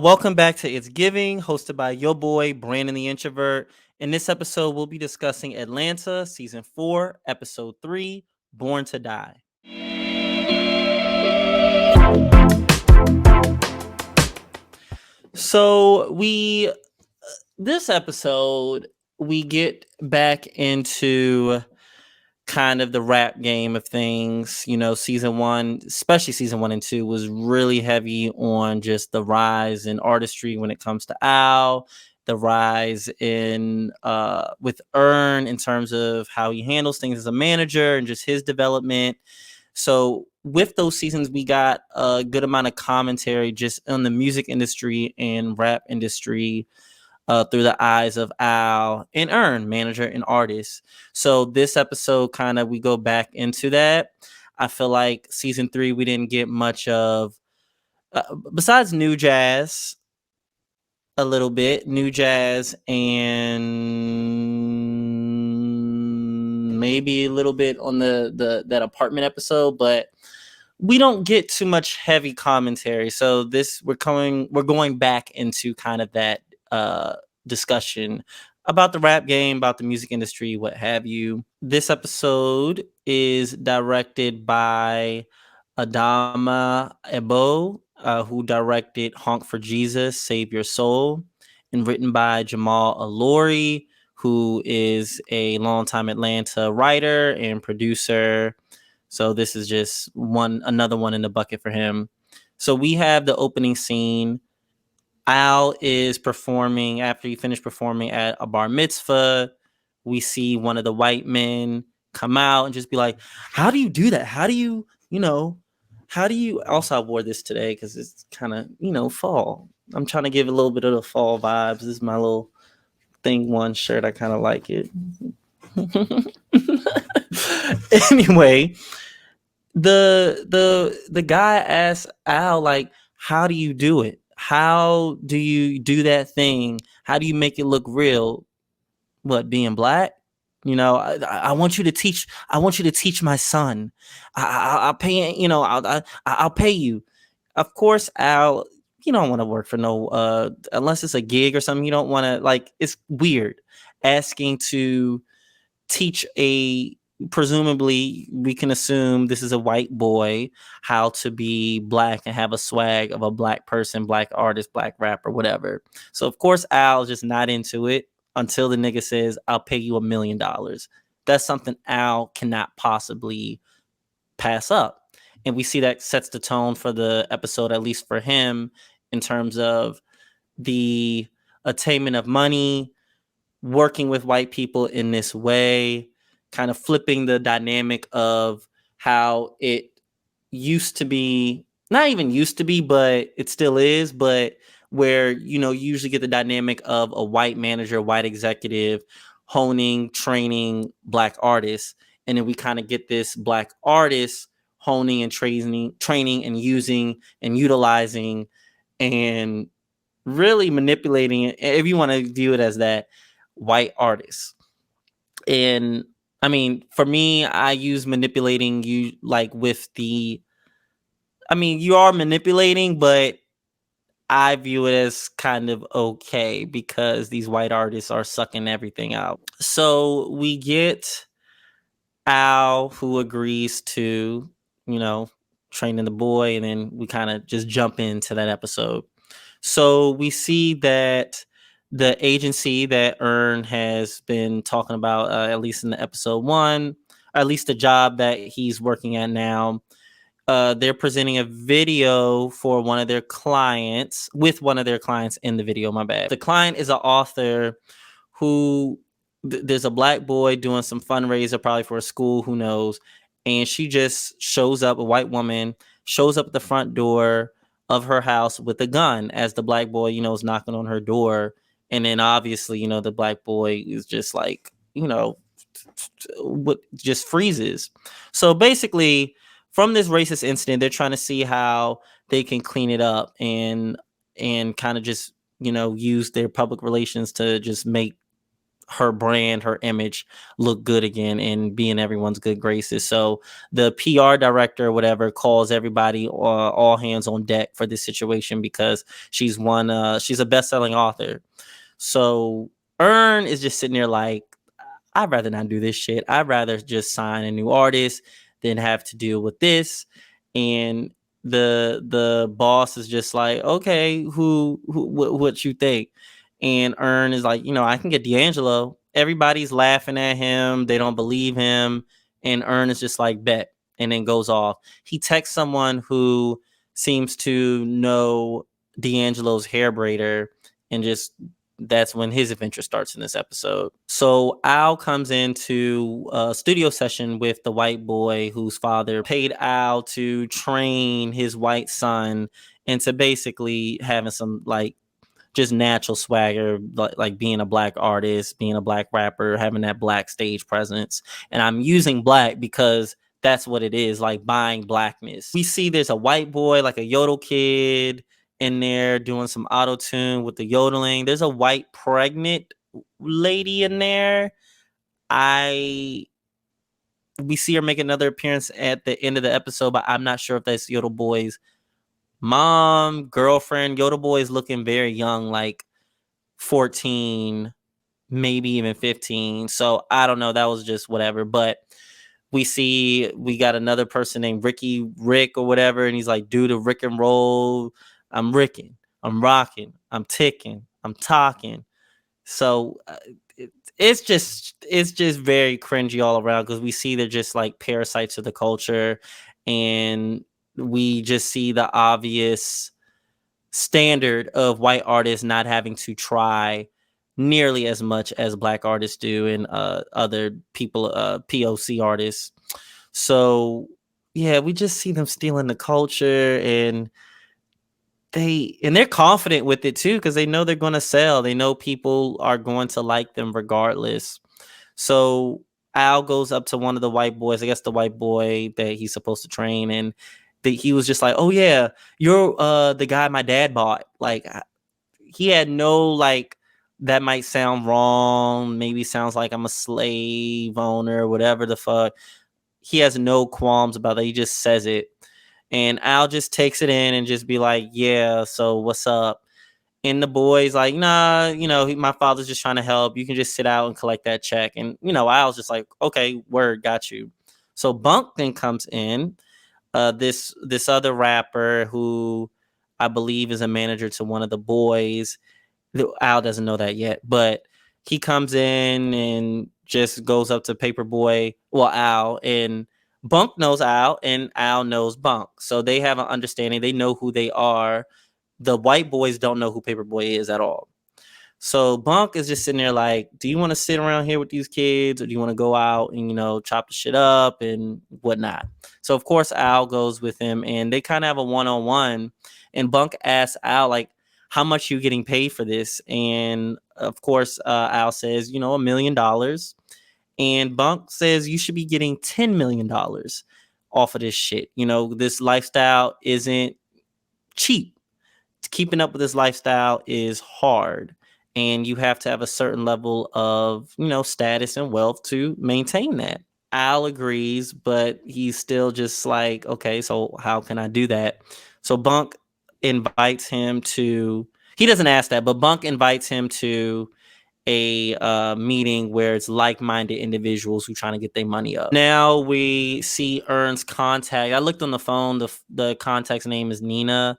Welcome back to It's Giving, hosted by your boy, Brandon the Introvert. In this episode, we'll be discussing Atlanta, Season 4, Episode 3, Born to Die. So, this episode, we get back into kind of the rap game of things. Season 1, especially Season 1 and 2, was really heavy on just the rise in artistry when it comes to Al, the rise in with Earn in terms of how he handles things as a manager and just his development. So with those seasons, we got a good amount of commentary just on the music industry and rap industry through the eyes of Al and Earn, manager and artist. So this episode, kind of, we go back into that. I feel like Season 3, we didn't get much of, besides New Jazz, a little bit, New Jazz, and maybe a little bit on that apartment episode, but we don't get too much heavy commentary. So we're going back into kind of that discussion about the rap game, about the music industry, what have you. This episode is directed by Adama Ebo, who directed Honk for Jesus, Save Your Soul, and written by Jamal Alori, who is a longtime Atlanta writer and producer. So this is just another one in the bucket for him. So we have the opening scene. Al is performing after he finished performing at a bar mitzvah. We see one of the white men come out and just be like, how do you do that? How do you, also I wore this today because it's kind of, fall. I'm trying to give a little bit of the fall vibes. This is my little thing one shirt. I kind of like it. Anyway, the guy asks Al, like, how do you do it? How do you do that thing? How do you make it look real? What, being black? I want you to teach. I want you to teach my son. I'll pay. I'll pay you. Of course, Al. You don't want to work for no. Unless it's a gig or something. You don't want to, like. It's weird asking to teach presumably we can assume this is a white boy, how to be black and have a swag of a black person, black artist, black rapper, whatever. So of course Al's just not into it until the nigga says, I'll pay you $1 million. That's something Al cannot possibly pass up. And we see that sets the tone for the episode, at least for him, in terms of the attainment of money, working with white people in this way, kind of flipping the dynamic of how it used to be, not even used to be, but it still is, but where, you usually get the dynamic of a white manager, white executive honing, training black artists. And then we kind of get this black artist honing and training and using and utilizing and really manipulating it, if you want to view it as that, white artists. And I mean, for me, I use manipulating you like with you are manipulating, but I view it as kind of okay because these white artists are sucking everything out. So we get Al, who agrees to, training the boy, and then we kind of just jump into that episode. So we see that the agency that Earn has been talking about, at least in the episode 1, or at least the job that he's working at now, they're presenting a video for one of their clients, with one of their clients in the video, my bad. The client is an author who, there's a black boy doing some fundraiser, probably for a school, who knows, and she just shows up, a white woman, shows up at the front door of her house with a gun as the black boy, is knocking on her door. And then obviously, the black boy is just like, just freezes. So basically, from this racist incident, they're trying to see how they can clean it up and kind of just, use their public relations to just make her brand, her image look good again and be in everyone's good graces. So the PR director or whatever calls everybody all hands on deck for this situation because she's a best-selling author. So Earn is just sitting there like, I'd rather not do this shit. I'd rather just sign a new artist than have to deal with this. And the boss is just like, okay, what you think? And Earn is like, I can get D'Angelo. Everybody's laughing at him. They don't believe him. And Earn is just like, bet, and then goes off. He texts someone who seems to know D'Angelo's hair braider, and just that's when his adventure starts in this episode. So Al comes into a studio session with the white boy whose father paid Al to train his white son into basically having some like just natural swagger, like being a black artist, being a black rapper, having that black stage presence. And I'm using black because that's what it is, like buying blackness. We see there's a white boy, like a yodel kid in there doing some auto tune with the yodeling. There's a white pregnant lady in there. We see her make another appearance at the end of the episode, but I'm not sure if that's Yodel Boy's mom, girlfriend. Yodel Boy is looking very young, like 14, maybe even 15. So I don't know. That was just whatever. But we got another person named Rick or whatever. And he's like, do the Rick and roll. I'm Ricking. I'm rocking. I'm ticking. I'm talking. So it's just very cringy all around because we see they're just like parasites of the culture. And we just see the obvious standard of white artists not having to try nearly as much as black artists do and other people, POC artists. So yeah, we just see them stealing the culture, and they're confident with it too because they know they're going to sell. They know people are going to like them regardless. So Al goes up to one of the white boys, I guess the white boy that he's supposed to train, and he was just like, "Oh yeah, you're the guy my dad bought." Like he had no like, that might sound wrong, maybe sounds like I'm a slave owner, whatever the fuck. He has no qualms about that. He just says it. And Al just takes it in and just be like, "Yeah, so what's up?" And the boy's like, "Nah, my father's just trying to help. You can just sit out and collect that check." And, Al's just like, "Okay, word, got you." So Bunk then comes in, this other rapper who I believe is a manager to one of the boys. Al doesn't know that yet, but he comes in and just goes up to Paperboy, well, Al, and Bunk knows Al, and Al knows Bunk. So they have an understanding. They know who they are. The white boys don't know who Paperboy is at all. So Bunk is just sitting there like, do you want to sit around here with these kids, or do you want to go out and, chop the shit up and whatnot? So, of course, Al goes with him, and they kind of have a one-on-one. And Bunk asks Al, like, how much you getting paid for this? And, of course, Al says, $1 million. And Bunk says, you should be getting $10 million off of this shit. This lifestyle isn't cheap. Keeping up with this lifestyle is hard, and you have to have a certain level of, status and wealth to maintain that. Al agrees, but he's still just like, okay, so how can I do that? So Bunk invites him to, he doesn't ask that, but Bunk invites him to a meeting where it's like-minded individuals who trying to get their money up. Now we see Earn's contact. I looked on the phone. The contact's name is Nina,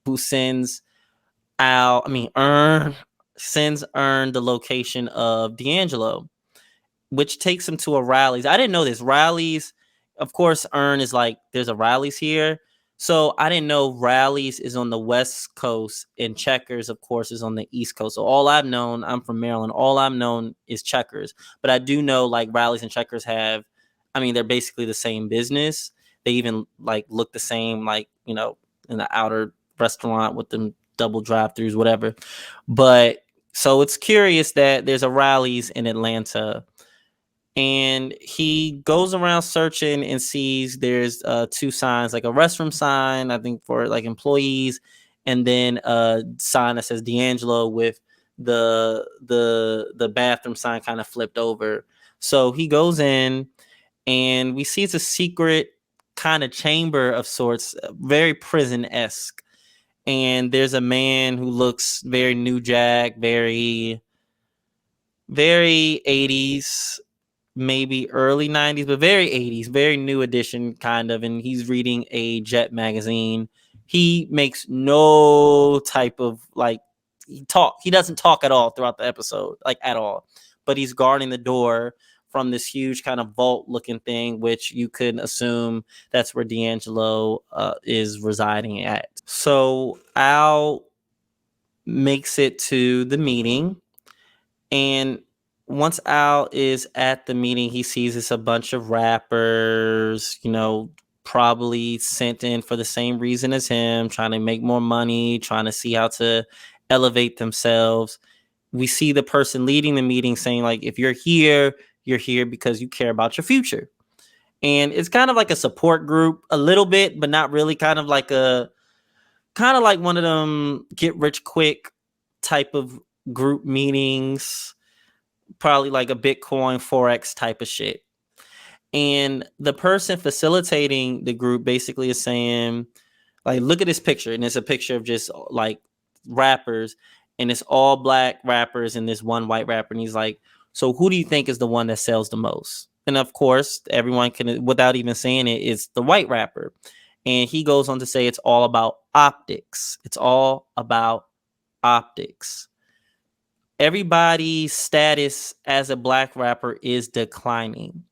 who sends Earn the location of D'Angelo, which takes him to a Rally's. I didn't know this. Rally's, of course, Earn is like, there's a Rally's here. So I didn't know Rally's is on the West Coast and Checkers, of course, is on the East Coast. So all I've known, I'm from Maryland, all I've known is Checkers. But I do know like Rally's and Checkers they're basically the same business. They even like look the same, like, in the outer restaurant with them double drive-throughs, whatever. But so it's curious that there's a Rally's in Atlanta. And he goes around searching and sees there's two signs, like a restroom sign, I think for like employees, and then a sign that says D'Angelo with the bathroom sign kind of flipped over. So he goes in, and we see it's a secret kind of chamber of sorts, very prison-esque. And there's a man who looks very New Jack, very, very 80s, maybe early 90s, but very 80s, very new edition kind of. And he's reading a Jet magazine. He makes no type of like he doesn't talk at all throughout the episode, like at all. But he's guarding the door from this huge kind of vault looking thing, which you could assume that's where D'Angelo is residing at. So Al makes it to the meeting, and once Al is at the meeting, he sees it's a bunch of rappers, probably sent in for the same reason as him, trying to make more money, trying to see how to elevate themselves. We see the person leading the meeting saying, like, if you're here because you care about your future. And it's kind of like a support group a little bit, but not really, kind of like one of them get rich quick type of group meetings, probably like a Bitcoin Forex type of shit. And the person facilitating the group basically is saying, like, look at this picture. And it's a picture of just like rappers, and it's all black rappers and this one white rapper. And he's like, so who do you think is the one that sells the most? And of course, everyone can, without even saying it, it's the white rapper. And he goes on to say it's all about optics. It's all about optics. Everybody's status as a black rapper is declining.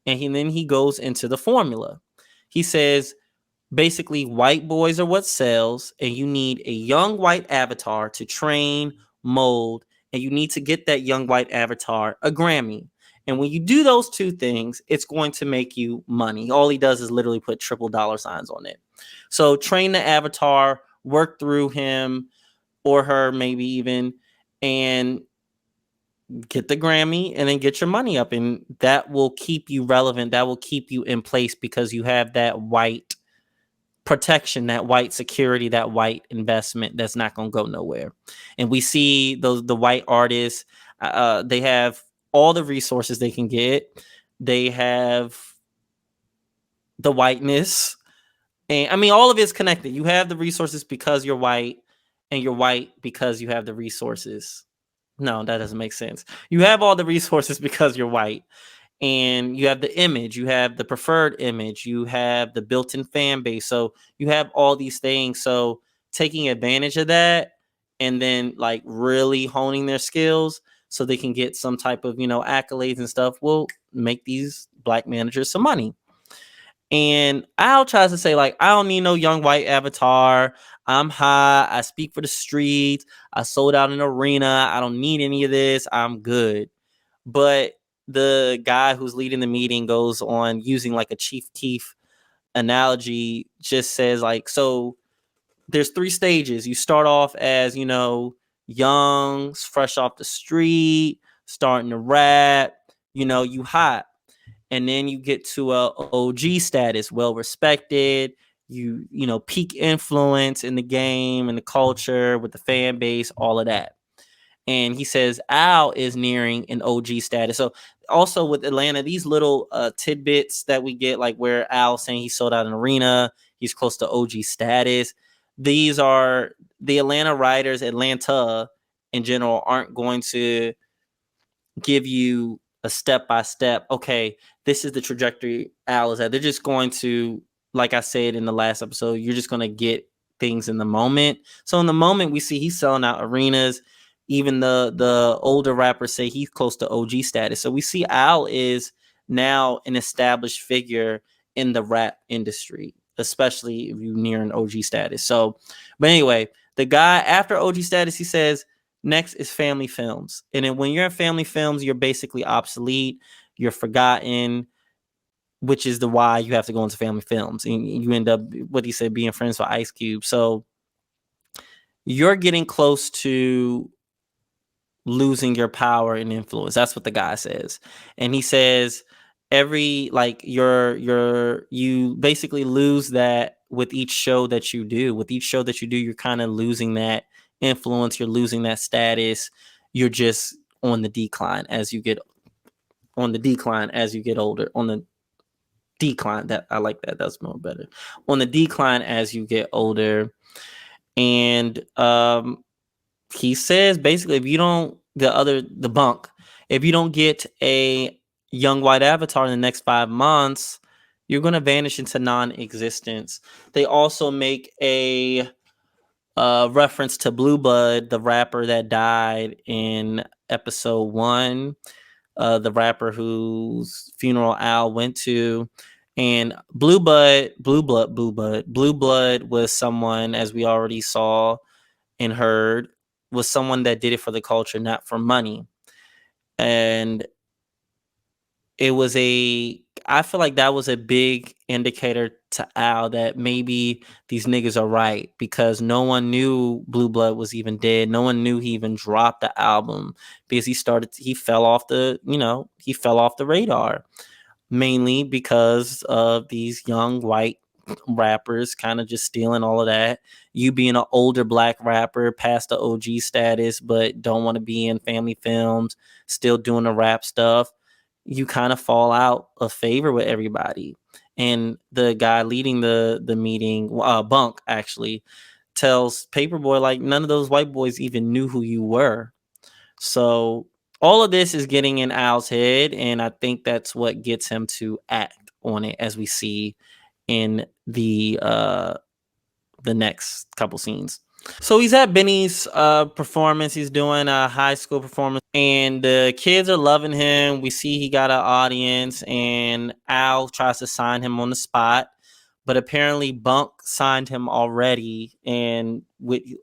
And then he goes into the formula. He says, basically, white boys are what sells, and you need a young white avatar to train, mold, and you need to get that young white avatar a Grammy. And when you do those two things, it's going to make you money. All he does is literally put triple dollar signs on it. So train the avatar, work through him or her, maybe even, and get the Grammy, and then get your money up. And that will keep you relevant. That will keep you in place because you have that white protection, that white security, that white investment that's not going to go nowhere. And we see the white artists, they have all the resources they can get. They have the whiteness. And I mean, all of it's connected. You have the resources because you're white, and you're white because you have the resources. No, that doesn't make sense. You have all the resources because you're white, and you have the image, you have the preferred image, you have the built-in fan base. So you have all these things. So taking advantage of that, and then like really honing their skills so they can get some type of, accolades and stuff, will make these black managers some money. And Al tries to say, like, I don't need no young white avatar. I'm high. I speak for the streets. I sold out an arena. I don't need any of this. I'm good. But the guy who's leading the meeting goes on, using like a Chief Keef analogy, just says, like, so there's 3 stages. You start off as, young, fresh off the street, starting to rap, you hot. And then you get to a OG status, well respected, peak influence in the game and the culture with the fan base, all of that. And he says Al is nearing an OG status. So also with Atlanta, these little tidbits that we get, like where Al saying he sold out an arena, he's close to OG status. These are the Atlanta writers. Atlanta in general aren't going to give you a step-by-step, okay, this is the trajectory Al is at. They're just going to, like I said in the last episode, you're just going to get things in the moment. So in the moment, we see he's selling out arenas. Even the older rappers say he's close to OG status. So we see Al is now an established figure in the rap industry, especially if you're near an OG status. So, but anyway, the guy after OG status, he says, next is family films. And then when you're in family films, you're basically obsolete. You're forgotten, which is the why you have to go into family films. And you end up, what he said, being friends with Ice Cube. So you're getting close to losing your power and influence. That's what the guy says. And he says you basically lose that with each show that you do. With each show that you do, you're kind of losing that influence, you're losing that status, you're just on the decline as you get older. On the decline, that I like that. That's more better. On the decline as you get older. And he says basically, if you don't, the bunk, if you don't get a young white avatar in the next 5 months, you're going to vanish into non-existence. They also make a reference to Blue Blood, the rapper that died in episode 1, the rapper whose funeral Al went to. And Blue Blood was someone, as we already saw and heard, was someone that did it for the culture, not for money. And I feel like that was a big indicator to Al that maybe these niggas are right, because no one knew Blue Blood was even dead. No one knew he even dropped the album, because he fell off the radar, mainly because of these young white rappers kind of just stealing all of that. You being an older black rapper past the OG status, but don't want to be in family films, still doing the rap stuff, you kind of fall out of favor with everybody. And the guy leading the meeting, Bunk, actually tells Paperboy, like, none of those white boys even knew who you were. So all of this is getting in Al's head, and I think that's what gets him to act on it, as we see in the next couple scenes. So he's at Benny's performance. He's doing a high school performance, and the kids are loving him. We see he got an audience, and Al tries to sign him on the spot, but apparently Bunk signed him already, and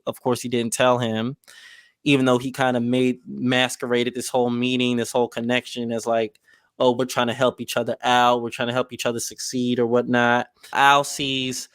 of course he didn't tell him, even though he kind of masqueraded this whole meeting, this whole connection as like, oh, we're trying to help each other out, we're trying to help each other succeed or whatnot. Al sees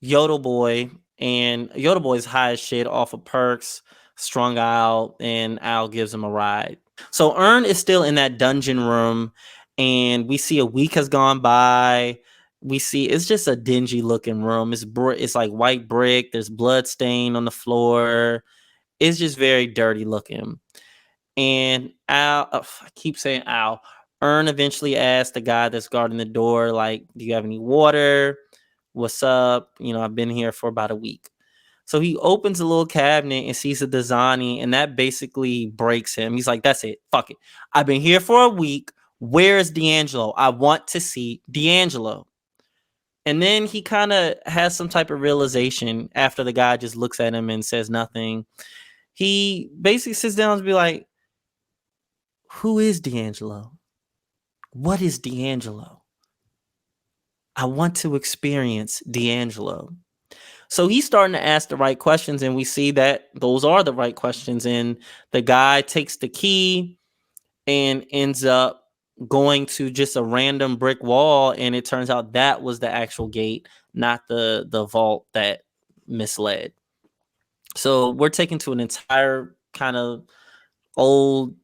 Yodel Boy, and Yodel Boy's high as shit off of perks, strung out, and Al gives him a ride. So Earn is still in that dungeon room, and we see a week has gone by. We see it's just a dingy looking room. It's like white brick. There's blood stain on the floor. It's just very dirty looking. And Al, I keep saying Al, Earn eventually asks the guy that's guarding the door, like, do you have any water? What's up? I've been here for about a week. So he opens a little cabinet and sees a Dasani, and that basically breaks him. He's like, that's it. Fuck it. I've been here for a week. Where is D'Angelo? I want to see D'Angelo. And then he kind of has some type of realization after the guy just looks at him and says nothing. He basically sits down and be like, who is D'Angelo? What is D'Angelo? I want to experience D'Angelo. So he's starting to ask the right questions, and we see that those are the right questions. And the guy takes the key and ends up going to just a random brick wall, and it turns out that was the actual gate, not the vault that misled. So we're taken to an entire kind of old,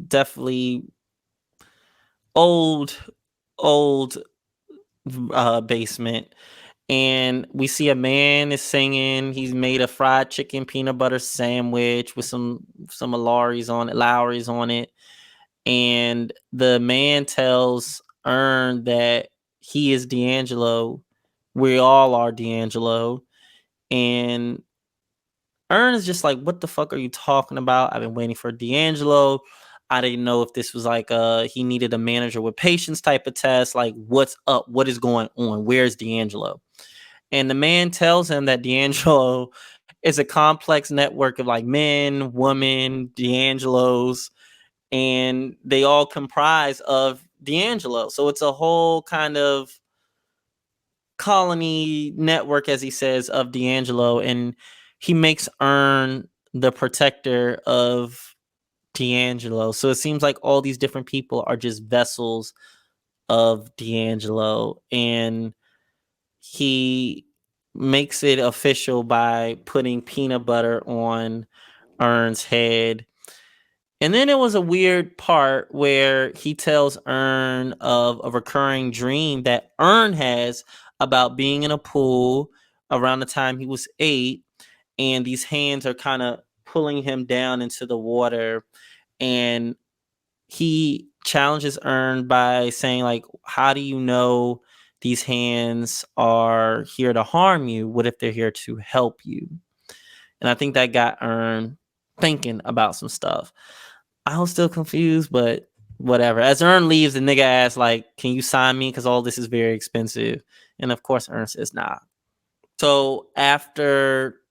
definitely old basement, and we see a man is singing. He's made a fried chicken peanut butter sandwich with some Lowry's on it, and the man tells Earn that he is D'Angelo. We all are D'Angelo, and Earn is just like, what the fuck are you talking about? I've been waiting for D'Angelo. I didn't know if this was like he needed a manager with patience type of test. Like, what's up? What is going on? Where's D'Angelo? And the man tells him that D'Angelo is a complex network of like men, women, D'Angelos, and they all comprise of D'Angelo. So it's a whole kind of colony network, as he says, of D'Angelo, and he makes Earn the protector of D'Angelo. So it seems like all these different people are just vessels of D'Angelo, and he makes it official by putting peanut butter on Earn's head. And then it was a weird part where he tells Earn of a recurring dream that Earn has about being in a pool around the time he was 8, and these hands are kind of pulling him down into the water, and he challenges Ern by saying, like, how do you know these hands are here to harm you? What if they're here to help you? And I think that got Ern thinking about some stuff. I was still confused, but whatever. As Ern leaves, the nigga asks, like, can you sign me? Because all this is very expensive. And of course, Ern says, nah. So after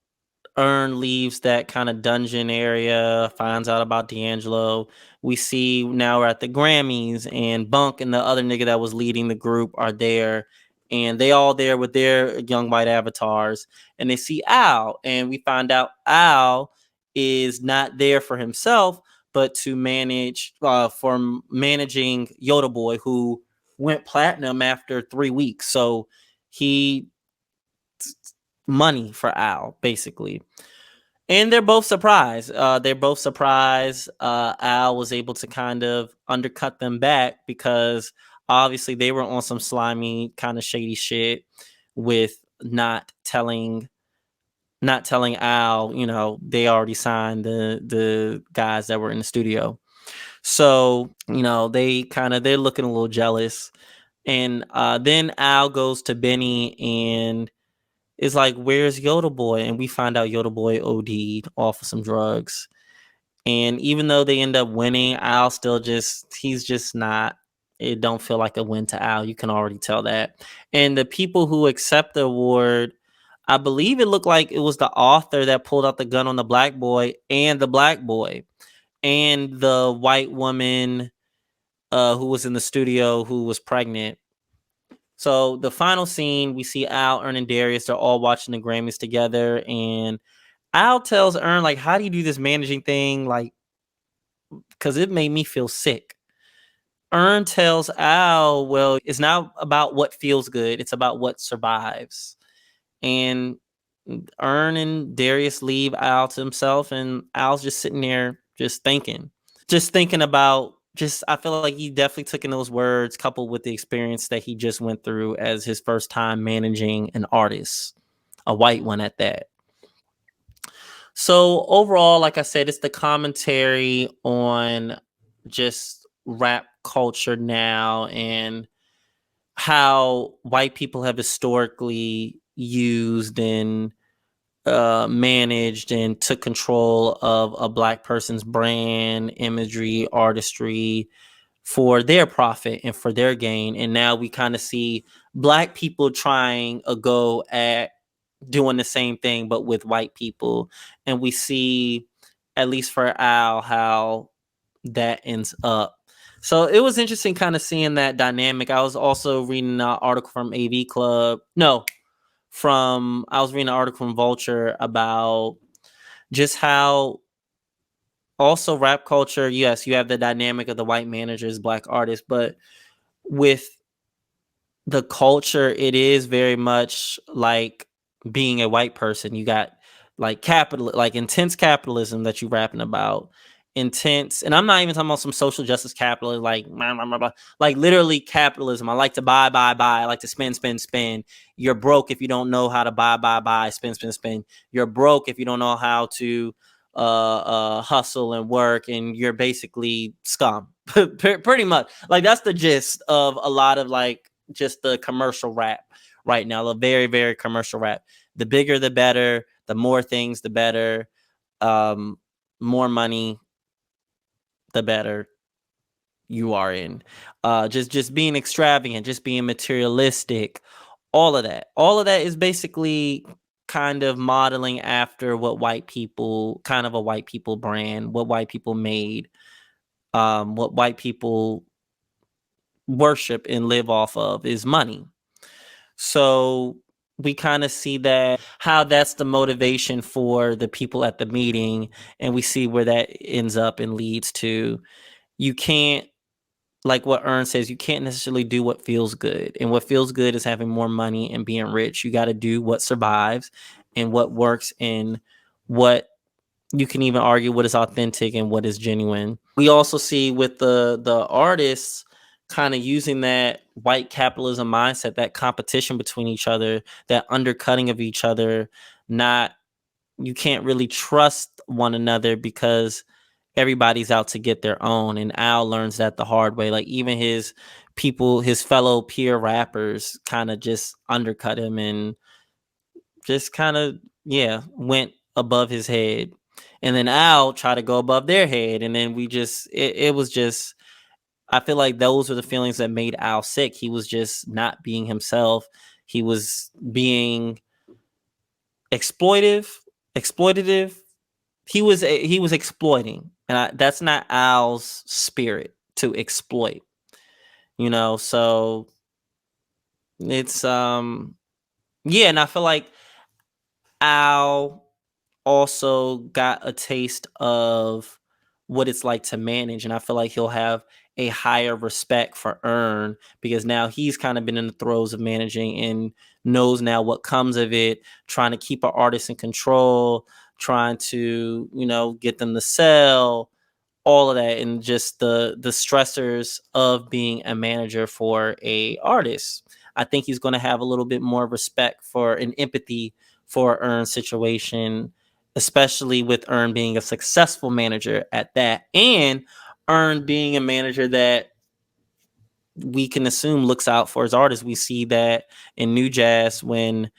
Ern leaves that kind of dungeon area, finds out about D'Angelo, we see now we're at the Grammys, and Bunk and the other nigga that was leading the group are there. And they all there with their young white avatars. And they see Al. And we find out Al is not there for himself, but to manage, for managing Yoda Boy, who went platinum after 3 weeks. So he money for Al, basically. And they're both surprised. Al was able to kind of undercut them back because obviously they were on some slimy kind of shady shit with not telling Al, they already signed the guys that were in the studio. So, they're looking a little jealous. And then Al goes to Benny and is like, where's Yoda Boy? And we find out Yoda Boy OD'd off of some drugs. And even though they end up winning, Al still he's just not, it don't feel like a win to Al. You can already tell that. And the people who accept the award, I believe it looked like it was the author that pulled out the gun on the black boy, and the black boy, and the white woman who was in the studio who was pregnant. So the final scene, we see Al, Ern, and Darius. They're all watching the Grammys together, and Al tells Ern, like, how do you do this managing thing? Like, because it made me feel sick. Ern tells Al, well, it's not about what feels good. It's about what survives. And Ern and Darius leave Al to himself, and Al's just sitting there just thinking. About, I feel like he definitely took in those words coupled with the experience that he just went through as his first time managing an artist, a white one at that. So overall, like I said, it's the commentary on just rap culture now and how white people have historically used and managed and took control of a black person's brand, imagery, artistry for their profit and for their gain. And now we kind of see black people trying a go at doing the same thing, but with white people. And we see, at least for Al, how that ends up. So it was interesting kind of seeing that dynamic. I was also reading an article from AV Club. I was reading an article from Vulture about just how also rap culture, yes, you have the dynamic of the white managers, black artists, but with the culture, it is very much like being a white person. You got like intense capitalism that you rapping about. Intense, and I'm not even talking about some social justice capitalism, like blah, blah, blah, blah. Like literally capitalism. I like to buy. I like to spend. You're broke if you don't know how to buy, spend. You're broke if you don't know how to hustle and work, and you're basically scum. Pretty much. Like that's the gist of a lot of like just the commercial rap right now. The very, very commercial rap. The bigger, the better. The more things, the better. More money, the better you are in. Just being extravagant, just being materialistic. All of that is basically kind of modeling after what white people, kind of a white people brand, what white people made, what white people worship and live off of is money. So we kind of see that how that's the motivation for the people at the meeting, and we see where that ends up and leads to. You can't, like what Ern says, you can't necessarily do what feels good, and what feels good is having more money and being rich. You got to do what survives and what works, and what you can even argue what is authentic and what is genuine. We also see with the artists kind of using that white capitalism mindset, that competition between each other, that undercutting of each other, not you can't really trust one another because everybody's out to get their own. And Al learns that the hard way. Like even his fellow peer rappers kind of just undercut him and just kind of, yeah, went above his head. And then Al tried to go above their head. And then it was just, I feel like those were the feelings that made Al sick. He was just not being himself. He was being exploitative. He was exploiting, and that's not Al's spirit to exploit. So it's yeah, and I feel like Al also got a taste of what it's like to manage, and I feel like he'll have a higher respect for Earn because now he's kind of been in the throes of managing and knows now what comes of it, trying to keep an artist in control, trying to, get them to sell, all of that, and just the stressors of being a manager for a artist. I think he's going to have a little bit more respect for and empathy for Earn's situation, especially with Earn being a successful manager at that, and Earn being a manager that we can assume looks out for his artists. We see that in New Jazz when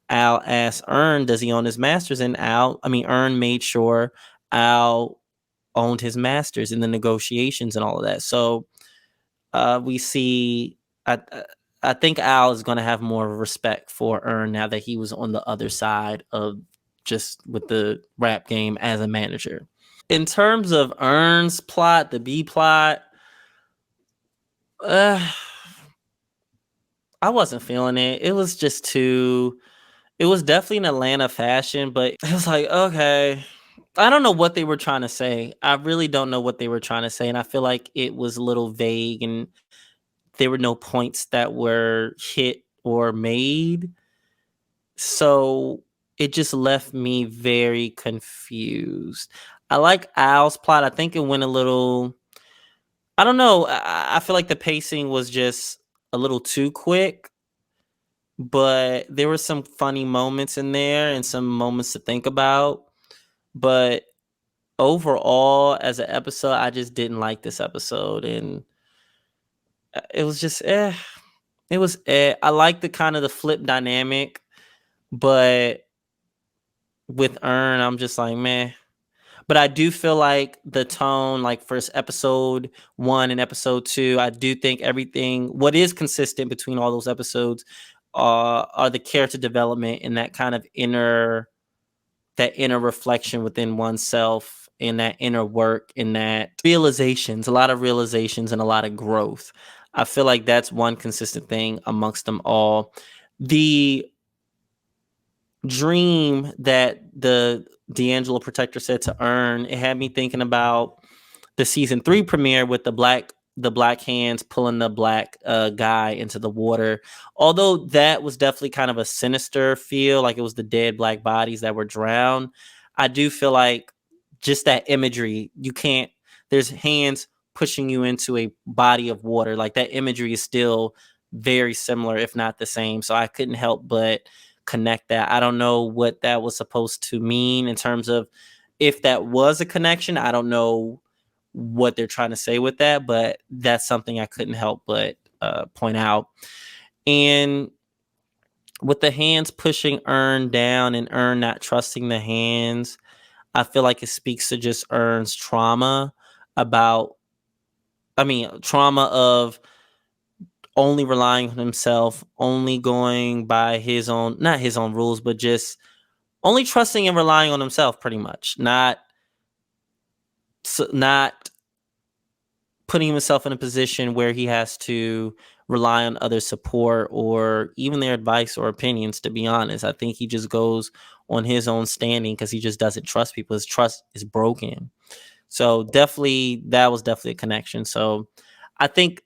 Al asked Earn, does he own his masters? And Earn made sure Al owned his masters in the negotiations and all of that. So we see, I think Al is going to have more respect for Earn now that he was on the other side of just with the rap game as a manager. In terms of Earn's plot, the B plot, I wasn't feeling it. It was just too. It was definitely an Atlanta fashion, but it was like, okay, I don't know what they were trying to say. I really don't know what they were trying to say. And I feel like it was a little vague and there were no points that were hit or made. So it just left me very confused. I like Al's plot. I think it went a little, I don't know. I feel like the pacing was just a little too quick, but there were some funny moments in there and some moments to think about. But overall, as an episode, I just didn't like this episode. And it was just, It was, I like the kind of the flip dynamic, but with Earn, I'm just like, meh. But I do feel like the tone, like first episode 1 and episode 2, I do think what is consistent between all those episodes are the character development and that inner reflection within oneself and that inner work and that realizations, a lot of realizations and a lot of growth. I feel like that's one consistent thing amongst them all. The dream that the D'Angelo protector said to Earn, it had me thinking about the season 3 premiere with the black hands pulling the black guy into the water. Although that was definitely kind of a sinister feel, like it was the dead black bodies that were drowned. I do feel like just that imagery, there's hands pushing you into a body of water. Like that imagery is still very similar, if not the same. So I couldn't help but connect that. I don't know what that was supposed to mean in terms of if that was a connection. I don't know what they're trying to say with that, but that's something I couldn't help but point out. And with the hands pushing Earn down and Earn not trusting the hands, I feel like it speaks to just Earn's trauma trauma of only relying on himself, only going by not his own rules, but just only trusting and relying on himself pretty much. Not putting himself in a position where he has to rely on other support or even their advice or opinions, to be honest. I think he just goes on his own standing because he just doesn't trust people. His trust is broken. So that was definitely a connection. So I think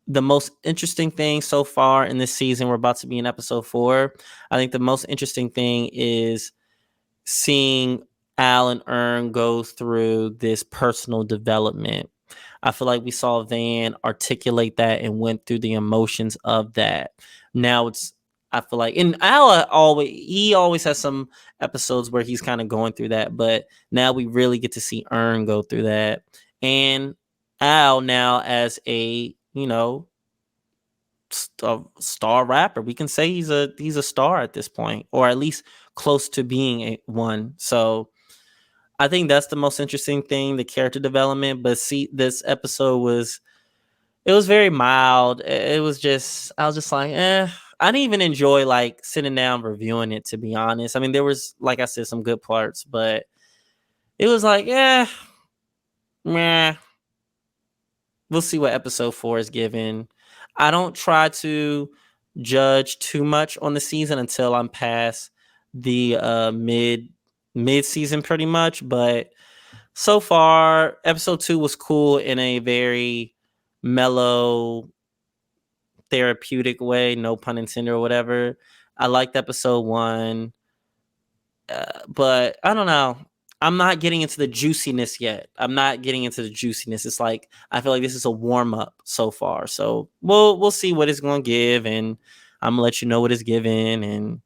the most interesting thing so far in this season, we're about to be in episode 4. I think the most interesting thing is seeing Al and Earn go through this personal development. I feel like we saw Van articulate that and went through the emotions of that. Now it's I feel like, and Al always has some episodes where he's kind of going through that, but now we really get to see Ern go through that, and Al now as a star rapper, we can say he's a star at this point, or at least close to being one. So I think that's the most interesting thing, the character development. But see, this episode was very mild. It was just, I was just like, I didn't even enjoy like sitting down reviewing it, to be honest. I mean, there was, like I said, some good parts, but it was like, meh. We'll see what episode 4 is given. I don't try to judge too much on the season until I'm past the mid season, pretty much. But so far, episode 2 was cool in a very mellow, therapeutic way, no pun intended or whatever. I liked episode 1, but I don't know. I'm not getting into the juiciness yet. It's like I feel like this is a warm up so far. So we'll see what it's gonna give, and I'm gonna let you know what it's given. And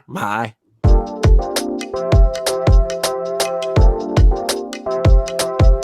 bye.